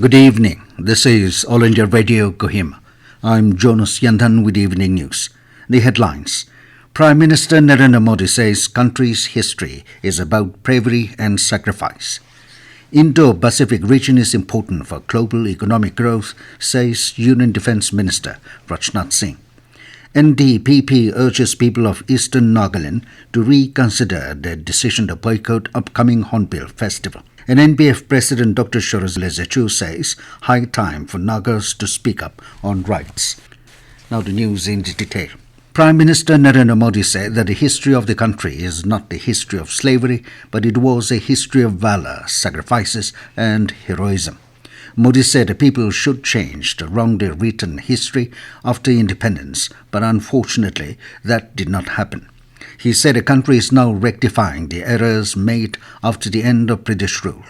Good evening. This is All India Radio Kohima. I'm Jonas Yandhan with evening news. The headlines. Prime Minister Narendra Modi says country's history is about bravery and sacrifice. Indo-Pacific region is important for global economic growth, says Union Defence Minister Rajnath Singh. NDPP urges people of Eastern Nagaland to reconsider their decision to boycott upcoming Hornbill Festival. And NPF President Dr. Shürhozelie Liezietsu says high time for Nagas to speak up on rights. Now the news in detail. Prime Minister Narendra Modi said that the history of the country is not the history of slavery, but it was a history of valor, sacrifices and heroism. Modi said the people should change the wrongly written history after independence, but unfortunately that did not happen. He said the country is now rectifying the errors made after the end of British rule.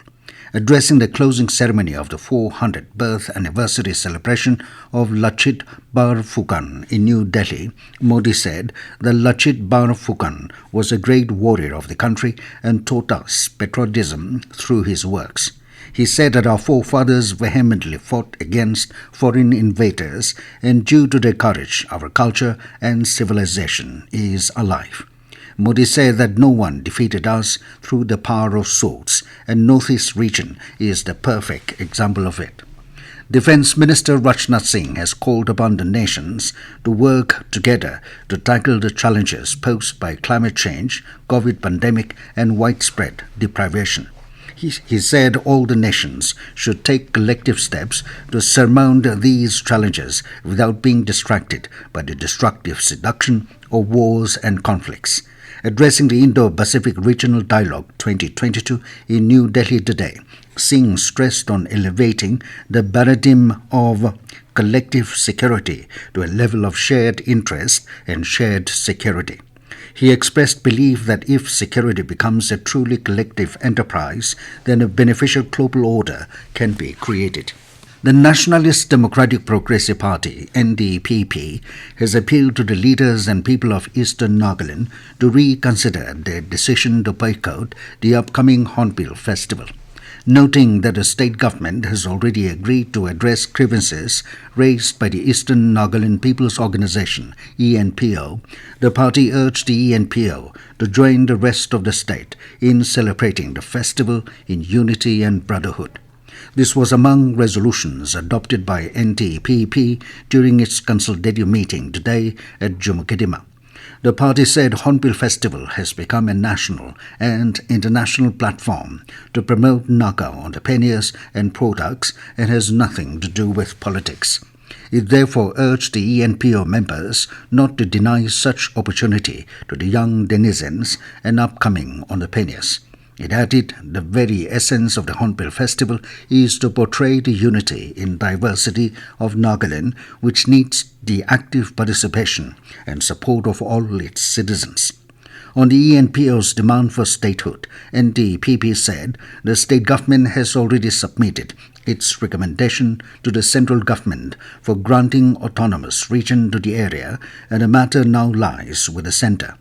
Addressing the closing ceremony of the 400th birth anniversary celebration of Lachit Barphukan in New Delhi, Modi said that Lachit Barphukan was a great warrior of the country and taught us patriotism through his works. He said that our forefathers vehemently fought against foreign invaders, and due to their courage, our culture and civilization is alive. Modi said that no one defeated us through the power of swords, and Northeast region is the perfect example of it. Defence Minister Rajnath Singh has called upon the nations to work together to tackle the challenges posed by climate change, COVID pandemic and widespread deprivation. He said all the nations should take collective steps to surmount these challenges without being distracted by the destructive seduction of wars and conflicts. Addressing the Indo-Pacific Regional Dialogue 2022 in New Delhi today, Singh stressed on elevating the paradigm of collective security to a level of shared interest and shared security. He expressed belief that if security becomes a truly collective enterprise, then a beneficial global order can be created. The Nationalist Democratic Progressive Party, NDPP, has appealed to the leaders and people of Eastern Nagaland to reconsider their decision to boycott the upcoming Hornbill Festival. Noting that the state government has already agreed to address grievances raised by the Eastern Nagaland People's Organization, ENPO, the party urged the ENPO to join the rest of the state in celebrating the festival in unity and brotherhood. This was among resolutions adopted by NDPP during its consultative meeting today at Kohima. The party said Hornbill Festival has become a national and international platform to promote Naga entrepreneurs and products and has nothing to do with politics. It therefore urged the ENPO members not to deny such opportunity to the young denizens and upcoming entrepreneurs. It added, the very essence of the Hornbill Festival is to portray the unity in diversity of Nagaland, which needs the active participation and support of all its citizens. On the ENPO's demand for statehood, NDPP said the state government has already submitted its recommendation to the central government for granting autonomous region to the area, and the matter now lies with the centre.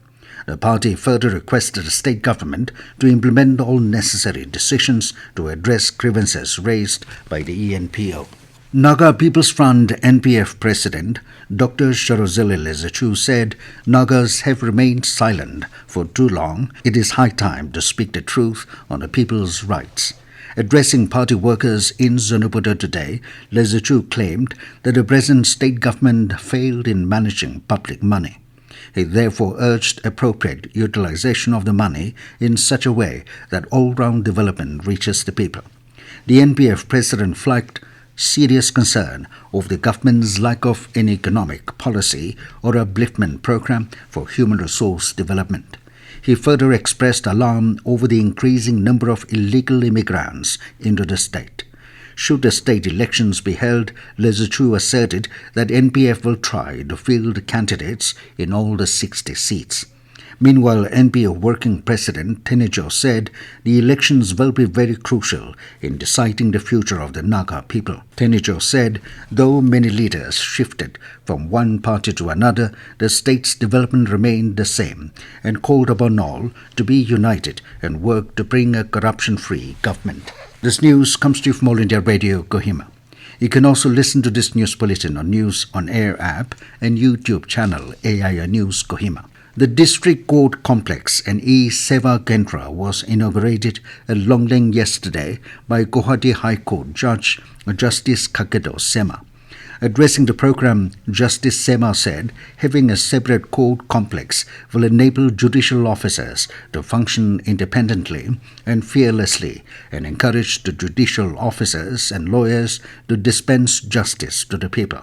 The party further requested the state government to implement all necessary decisions to address grievances raised by the ENPO. Naga People's Front NPF President Dr. Shürhozelie Liezietsu said Nagas have remained silent for too long. It is high time to speak the truth on the people's rights. Addressing party workers in Zonaputa today, Liezietsu claimed that the present state government failed in managing public money. He therefore urged appropriate utilization of the money in such a way that all-round development reaches the people. The NPF President flagged serious concern over the government's lack of an economic policy or upliftment program for human resource development. He further expressed alarm over the increasing number of illegal immigrants into the state. Should the state elections be held, Liezietsu asserted that NPF will try to field candidates in all the 60 seats. Meanwhile, NPF Working President Tenijo said the elections will be very crucial in deciding the future of the Naga people. Tenijo said, though many leaders shifted from one party to another, the state's development remained the same, and called upon all to be united and work to bring a corruption-free government. This news comes to you from All India Radio, Kohima. You can also listen to this news bulletin on News on Air app and YouTube channel AIR News Kohima. The District Court Complex and E-Seva Kendra was inaugurated at Longling yesterday by Guwahati High Court Judge Justice Kakedo Sema. Addressing the program, Justice Sema said having a separate court complex will enable judicial officers to function independently and fearlessly and encourage the judicial officers and lawyers to dispense justice to the people.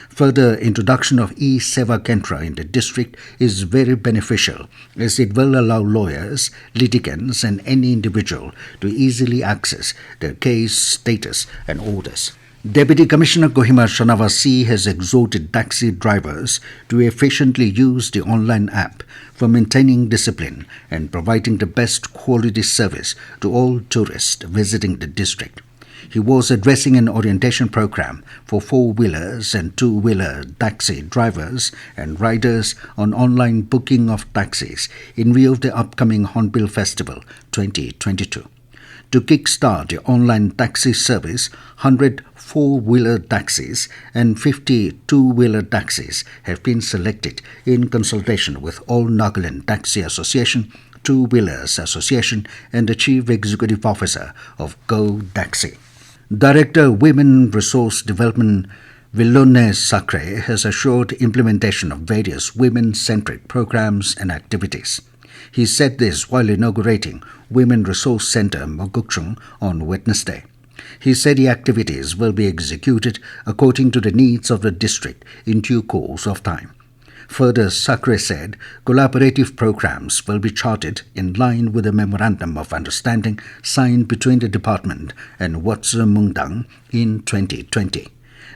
Further introduction of E-Seva Kendra in the district is very beneficial as it will allow lawyers, litigants and any individual to easily access their case status and orders. Deputy Commissioner Kohima Shanavasi has exhorted taxi drivers to efficiently use the online app for maintaining discipline and providing the best quality service to all tourists visiting the district. He was addressing an orientation program for four-wheelers and two-wheeler taxi drivers and riders on online booking of taxis in view of the upcoming Hornbill Festival 2022. To kickstart the online taxi service, 100 four-wheeler taxis and 50 two-wheeler taxis have been selected in consultation with All Nagaland Taxi Association, Two-Wheelers Association and the Chief Executive Officer of Go Taxi. Director Women Resource Development Villone Sacre has assured implementation of various women-centric programs and activities. He said this while inaugurating Women Resource Centre Mogukchung on Wednesday. He said the activities will be executed according to the needs of the district in due course of time. Further, Sacre said collaborative programs will be charted in line with the Memorandum of Understanding signed between the department and Watsa Mungdang in 2020.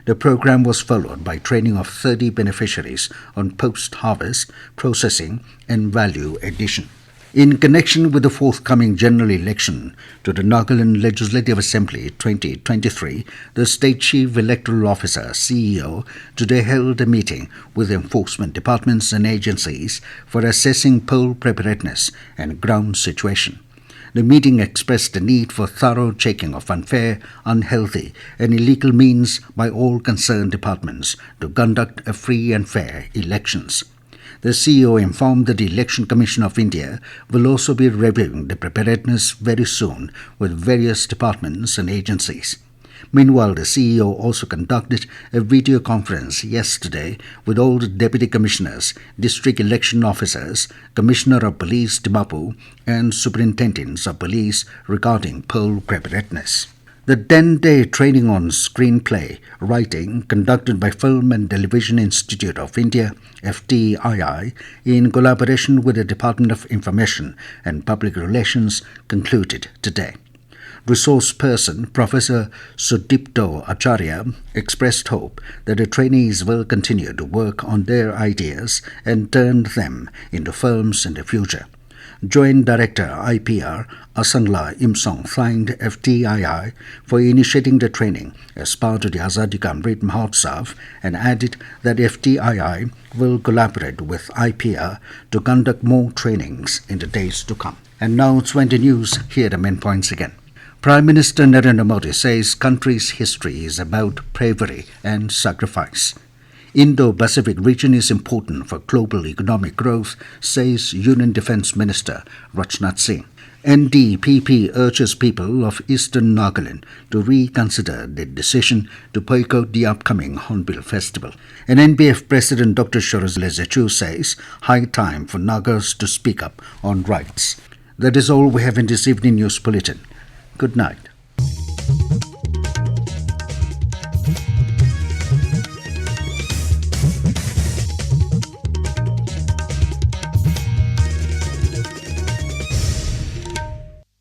The program was followed by training of 30 beneficiaries on post-harvest, processing and value addition. In connection with the forthcoming general election to the Nagaland Legislative Assembly 2023, the State Chief Electoral Officer CEO today held a meeting with enforcement departments and agencies for assessing poll preparedness and ground situation. The meeting expressed the need for thorough checking of unfair, unhealthy and illegal means by all concerned departments to conduct a free and fair elections. The CEO informed that the Election Commission of India will also be reviewing the preparedness very soon with various departments and agencies. Meanwhile, the CEO also conducted a video conference yesterday with all the Deputy Commissioners, District Election Officers, Commissioner of Police Dimapur and Superintendents of Police regarding poll preparedness. The 10-day training on screenplay writing conducted by Film and Television Institute of India, FTII, in collaboration with the Department of Information and Public Relations concluded today. Resource person Professor Sudipto Acharya expressed hope that the trainees will continue to work on their ideas and turn them into films in the future. Joint Director IPR Asangla Imsong thanked FTII for initiating the training as part of the Azadi Ka Amrit Mahotsav and added that FTII will collaborate with IPR to conduct more trainings in the days to come. And now it's 20 news. Here are the main points again. Prime Minister Narendra Modi says country's history is about bravery and sacrifice. Indo-Pacific region is important for global economic growth, says Union Defence Minister Rajnath Singh. NDPP urges people of Eastern Nagaland to reconsider their decision to boycott the upcoming Hornbill Festival. And NPF President Dr. Shürhozelie Liezietsu says high time for Nagas to speak up on rights. That is all we have in this evening news bulletin. Good night.